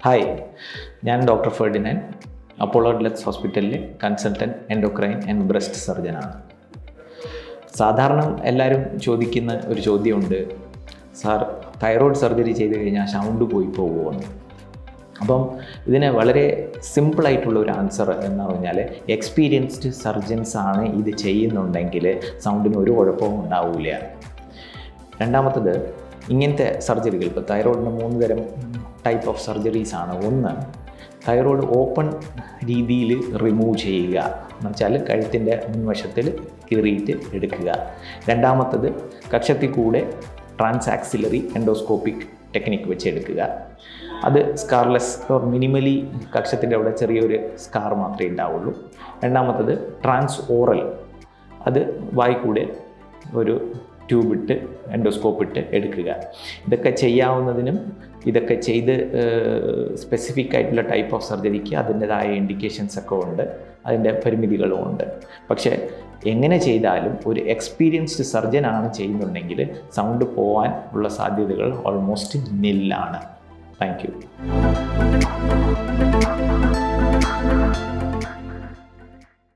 Hi, ഞാൻ doctor Ferdinand, Apollo ഡ്ലക്സ് ഹോസ്പിറ്റലിലെ consultant endocrine and breast സർജനാണ്. സാധാരണ എല്ലാവരും ചോദിക്കുന്ന ഒരു ചോദ്യമുണ്ട്, സാർ തൈറോയ്ഡ് സർജറി ചെയ്ത് കഴിഞ്ഞാൽ സൗണ്ട് പോയി പോകുമെന്ന്. അപ്പം ഇതിന് വളരെ സിമ്പിളായിട്ടുള്ള ഒരു ആൻസർ എന്ന് പറഞ്ഞാൽ, എക്സ്പീരിയൻസ്ഡ് സർജൻസ് ആണ് ഇത് ചെയ്യുന്നുണ്ടെങ്കിൽ സൗണ്ടിന് ഒരു കുഴപ്പവും ഉണ്ടാവില്ല. രണ്ടാമത്തത്, ഇങ്ങനത്തെ സർജറികൾ, ഇപ്പോൾ തൈറോയിഡിന് 3 തരം ടൈപ്പ് ഓഫ് സർജറീസ് ആണ്. ഒന്ന്, തൈറോയ്ഡ് ഓപ്പൺ രീതിയിൽ റിമൂവ് ചെയ്യുക എന്ന് വെച്ചാൽ കഴുത്തിൻ്റെ മുൻവശത്തിൽ കീറിയിട്ട് എടുക്കുക. രണ്ടാമത്തത്, കക്ഷത്തിൽ കൂടെ ട്രാൻസാക്സിലറി എൻഡോസ്കോപ്പിക് ടെക്നിക്ക് വെച്ച് എടുക്കുക. അത് സ്കാർലെസ് ഓർ മിനിമലി കക്ഷത്തിൻ്റെ അവിടെ ചെറിയൊരു സ്കാർ മാത്രമേ ഉണ്ടാവുള്ളൂ. രണ്ടാമത്തത് ട്രാൻസ് ഓറൽ, അത് വായിക്കൂടെ ഒരു ട്യൂബിട്ട് എൻഡോസ്കോപ്പ് ഇട്ട് എടുക്കുക. ഇതൊക്കെ ചെയ്യാവുന്നതിനും ഇതൊക്കെ ചെയ്ത് സ്പെസിഫിക് ആയിട്ടുള്ള ടൈപ്പ് ഓഫ് സർജറിക്ക് അതിൻ്റെതായ ഇൻഡിക്കേഷൻസ് ഒക്കെ ഉണ്ട്, അതിൻ്റെ പരിമിതികളും ഉണ്ട്. പക്ഷേ എങ്ങനെ ചെയ്താലും ഒരു എക്സ്പീരിയൻസ്ഡ് സർജനാണ് ചെയ്യുന്നുണ്ടെങ്കിൽ സൗണ്ട് പോകാൻ ഉള്ള സാധ്യതകൾ ഓൾമോസ്റ്റ് നില്ലാണ്. Thank you.